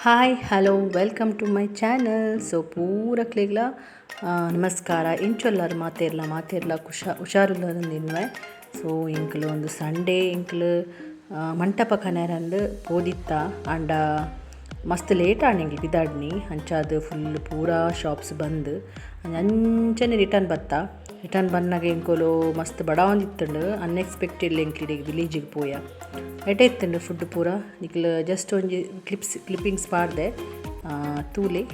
Hi hello welcome to my channel. So ಪೂರಕ್ಲೆಗ್ಲ ನಮಸ್ಕಾರ. ಇಂಚೊಲ್ಲಾರು ಮಾತೇರ್ಲ ಹುಷಾರುಲ್ಲದಿನ್ವೆ. ಸೊ ಇಂಕ್ಲು ಒಂದು ಸಂಡೇ ಇಂಕ್ಲು ಮಂಟಪ ಕನೆರಂದು ಪೋದಿತ್ತ ಆಂಡ ಮಸ್ತ್ ಲೇಟ್ ಆಂಡ್ ಬಿದಾಡ್ನಿ ಅಂಚಾದ್ ಫುಲ್ ಪೂರಾ ಶಾಪ್ಸ್ ಬಂದ್ ಅಂಚನೆ ರಿಟರ್ನ್ ಬನ್ನಾಗ ಇಂಕೋಲು ಮಸ್ತ್ ಬಡಾವಂದಿತ್ತುಂಡು. ಅನ್ಎಕ್ಸ್ಪೆಕ್ಟೆಡ್ಲಿ ಎಂಕ್ಲಿಡೆಗ್ ವಿಲೇಜಿಗೆ ಪೋಯ ಎಟೆ ಇತ್ತುಂಡು ಫುಡ್ ಪೂರ ನಿಕ್ಲು ಜಸ್ಟ್ ಒಂಜಿ ಕ್ಲಿಪ್ಪಿಂಗ್ಸ್ ಪಾಡ್ದೆ ತೂಲೆ.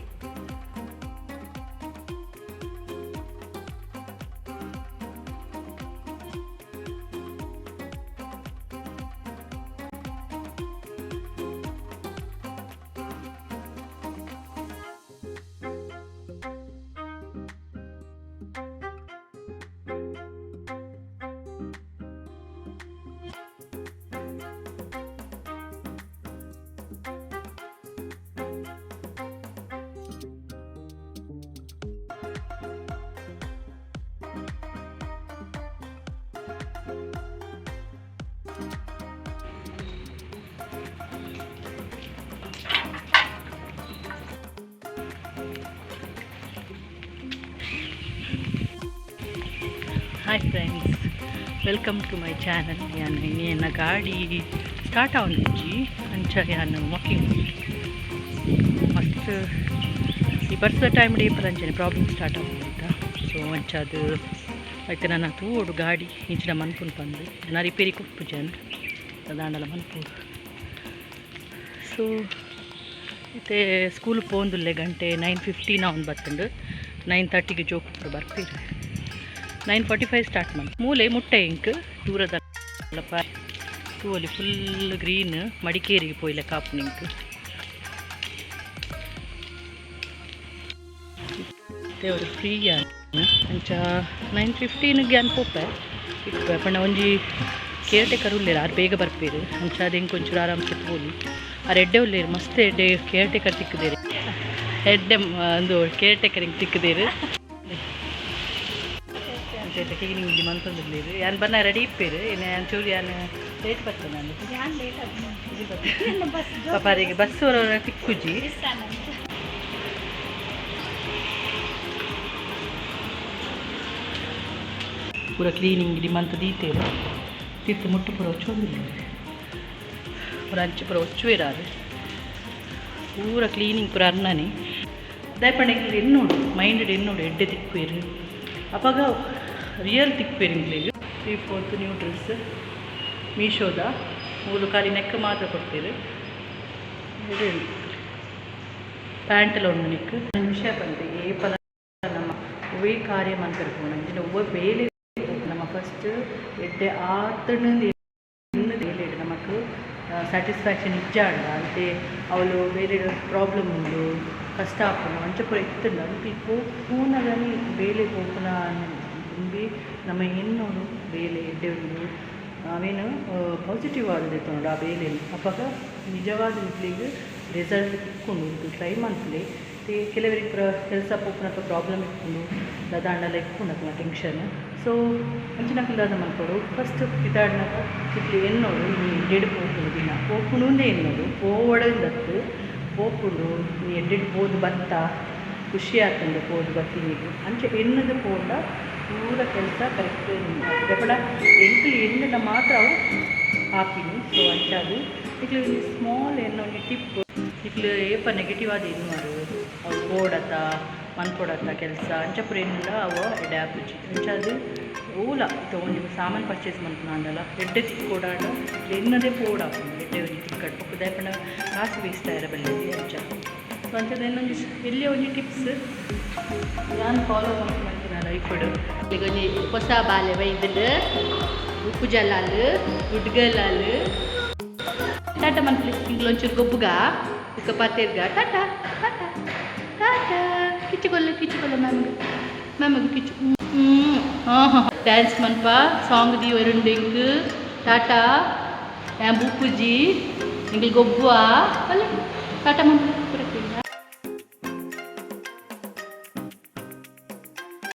Hi friends, welcome to my channel. ಯಾನ ಗಾಡಿ ಸ್ಟಾರ್ಟ್ ಆವೊಂದಿಜ್ಜಿ ಅಂಚ ಯಾನು ವಾಕಿಂಗ್ ಮಸ್ತ್ ಈ ಬರ್ಸ ಟೈಮ್ ಏಪಲ್ ಅಂಚನೆ ಪ್ರಾಬ್ಲಮ್ ಸ್ಟಾರ್ಟ್ ಆಗುತ್ತ. ಸೊ ಅಂಚದು ಆಯ್ತು ನಾನು ತೂಡು ಗಾಡಿ ಇಂಚಿನ ಮನ್ಪುಂಡು ಬಂದು ನಾ ರಿಪೇರಿ ಕೊಟ್ಟು ಜನ ದಾಂಡಲ ಮನ್ಪುಡು. ಸೊ ಮತ್ತೆ ಸ್ಕೂಲ್ ಪೋಂದುಲ್ಲೆ ಗಂಟೆ 9:15 ಒಂದು ಬತ್ತುಂಡು. 9:30ಗೆ ಜೋಕುಪ್ಪು ಬರ್ತೀರಿ. 9:45 ಸ್ಟಾರ್ಟ್ ಮಾಡಿ ಮೂಲೆ ಮುಟ್ಟೆ ಇಂಕ್ ದೂರದ ತೂವಲ್ಲಿ ಫುಲ್ ಗ್ರೀನ್ ಮಡಿಕೇರಿಗೆ ಪೋಯ್ಲೆ ಕಾಪುನಿಂಕ್ ದೇವರು ಫ್ರೀ ಅಂಚ 9:15ಗೆ ಅನ್ಪೋಪೆ ಇಟ್ಟು ಪಂಡ ಒಂಜಿ ಕೇರ್ ಟೇಕರ್ ಉಳ್ಳೇರು ಆರು ಬೇಗ ಬರ್ಪೇರು ಅಂಚ ಅದು ಹೆಂಗೆ ಒಂಚೂರು ಆರಾಮ್ ಸಿಕ್ಬೋದು. ಆ ಎಡ್ಡೆ ಉಳ್ಳೇರು ಮಸ್ತ್ ಎಡ್ಡೆ ಕೇರ್ ಟೇಕರ್ ತಿಕ್ಕದೇರು ಎಡ್ಡೆ ಒಂದು ಕೇರ್ ಟೇಕರ್ ಹಿಂಗೆ ತಿಕ್ಕದೇರು ಕ್ಲೀನಿಂಗ್ ಇಲ್ಲಿ ಮಂತೊಂದಿರ್ಲಿರು ಯಾನು ಬನ್ನ ರೆಡಿ ಇಪ್ಪೇರು ಏನು ಚೂರು ಯಾನು ಲೇಟ್ ಬರ್ತದೆ ನಾನು ಪಾಪಾರಿಗೆ ಬಸ್ ಅವರವರ ತಿಕ್ಕುಜಿ ಪೂರ ಕ್ಲೀನಿಂಗ್ ಇಲ್ಲಿ ಮಂತ ದೀತೇರು ತಿತ್ತು ಮುಟ್ಟು ಪೂರ ಹೊಚ್ಚೊಂದಿಲ್ಲ ಪೂರ ಅಂಚು ಪೂರ ಹೊಚ್ಚುವೇರಾರು ಪೂರ ಕ್ಲೀನಿಂಗ್ ಪೂರ ಅನ್ನನೆ ದಯಪಂಡ ಎನ್ನೋಡು ಮೈಂಡ್ ಎನ್ನೋಡು ಎಡ್ಡೆ ತಿಕ್ಕುವೇರು ಅವಾಗ ರಿಯಲ್ ತಿಕ್ಪೇರು ಇಂಗ್ಲಿಗೆ 3/4 ನ್ಯೂ ಡ್ರೆಸ್ ಮೀಶೋದ ಮೂಲು ಖಾಲಿ ನೆಕ್ ಮಾತ್ರ ಕೊಡ್ತೀರಿ. ಪ್ಯಾಂಟೆಲ್ಲ ಉಂಡು ನೆಕ್ ವಿಷಯ ಬಂದೆ ಏಪಲ ನಮ್ಮ ಒವ್ವೇ ಕಾರ್ಯ ಮಂತಿರ್ಪೋಣ ಇಂಚಿನ ಒವ್ವ ಬೇಲೆ ನಮ್ಮ ಫಸ್ಟ್ ಎಡ್ಡೆ ಆತಣ್ಣು ಬೇಲೆ ನಮಕ್ ಸ್ಯಾಟಿಸ್ಫ್ಯಾಕ್ಷನ್ ಇಜ್ಜಾಂಡ ಅಂತೆ ಅವಳು ಬೇರೆ ಪ್ರಾಬ್ಲಮ್ ಉಂಡು ಕಷ್ಟ ಆಪುನ ಅಂಚ ಪೂರ ಇತ್ತುಂಡು ಅಂತ ಇಪ್ಪು ಪೂನಗನಿ ಬೇಲೆ ಹೋಪುನ ತುಂಬಿ ನಮ್ಮ ಹೆಣ್ಣೋಡು ಬೇಲೆ ಎಡ್ಡೆ ಉಂಡು ಅವೇನು ಪಾಸಿಟಿವ್ ಆದದೆ ತೊಂಡು ಆ ಬೇಲೆನು ಅಪ್ಪಾಗ ನಿಜವಾದ ಇಡ್ಲಿಗೆ ರಿಸಲ್ಟ್ ತಿಕ್ಕೊಂಡು ಇದು ಟ್ರೈ ಮಾಡ್ಲಿ ಕೆಲವರಿಗೆ ಕೆಲಸ ಪೋಪುನಕ ಪ್ರಾಬ್ಲಮ್ ಇಟ್ಕೊಂಡು ದಾಂಡಲ್ಲ ಇಟ್ಕೊಂಡಕ್ಕ ಟೆನ್ಷನ್. ಸೊ ಅಂಚಿನಕಲ್ಲಾದ ಮನ್ಕೊಡು ಫಸ್ಟ್ ಇದಾಡ್ನಾಗ ಇಡ್ಲಿ ಎನ್ನೋಡು ನೀ ಎಡ್ಡೆಡು ಪೋಪುನು ದಿನ ಪೋಪುಣುಂದೇ ಎನ್ನೋಡು ಪೋವಡದತ್ತು ಪೋಪುಂಡು ನೀ ಎಡ್ಡೆಡು ಪೋದು ಬತ್ತ ಖುಷಿ ಆಗ್ತಂಡು ಪೋದು ಬತ್ತಿನಿಗೆ ಅಂಚ ಎನ್ನದು ಪೋಂಡ ಪೂರ ಕೆಲಸ ಕರೆಕ್ಟ್ ದೆಪಡ ಎಂಕ್ಲು ಎಣ್ಣೆನ ಮಾತ್ರ ಅವು ಹಾಪಿನಿ. ಸೊ ಅಂಚಾದು ಇಕ್ಲು ಸ್ಮಾಲ್ ಎನ್ನೊಂದು ಟಿಪ್ ಇಕ್ಲು ಏಪ ನೆಗೆಟಿವ್ ಆದ ಏನು ಮಾಡು ಅವು ಕೋಡತ್ತ ಮನ್ಕೊಡತ್ತ ಕೆಲಸ ಅಂಚಪುರ ಏನಿಲ್ಲ ಅವು ಎಡ್ಡೆ ಆಪುಜಿ ಅಂಚಾದು ಓಲ ತೊಗೊಂಡು ಸಾಮಾನು ಪರ್ಚೇಸ್ ಮಾಡ್ಕೊಂಡು ಅಂದಲ್ಲ ಎಡ್ಡೆ ತಿಕ್ಕೊಡಾಡ ಎನ್ನದೇ ಪೋಡ ಎಡ್ಡೆ ಒಂದು ತಿಕ್ಕಟ್ಟು ಪಕ್ಕ ದಯಪಂಡ ಕಾಸು ಬೇಯಿಸ್ತಾ ಇರಬಲ್ಲೆ ಅಂಚ. ಸೊ ಅಂಚದ ಇನ್ನೊಂದು ಎಲ್ಲಿ ಒಂದು ಟಿಪ್ಸ್ ನಾನು ಫಾಲೋ ಮಾಡ್ತೀನಿ ಲೈಫಡು ಈಗ ಒಂದು ಹೊಸ ಬಾಲ್ಯ ವೈದ್ಯರು ಉಪ್ಪು ಜಲ್ಲಾಲು ಗುಡ್ಗಲಾಲು ಟಾಟಾ ಮನ್ಪಲಿ ಇಂಗ್ಲು ಒಂಚೂರು ಗೊಬ್ಬುಗ ಇಕ್ಕ ಪತ್ತೇರ್ಗ ಟಾಟಾ ಟಾಟಾ ಟಾಟಾ ಕಿಚ್ಚುಗೊಲ್ಲ ಮ್ಯಾಮ್ಗೆ ಕಿಚ್ಚು ಹಾಂ ಡ್ಯಾನ್ಸ್ ಮನ್ಪ ಸಾಂಗ್ ದಿ ಎರಡು ಇಂಗ್ ಟಾಟಾ ಬುಪ್ಪುಜಿ ಇಂಗ್ಲು ಗೊಬ್ಬುವ ಅಲ್ಲ ಟಾಟಾ ಮನ್ಪ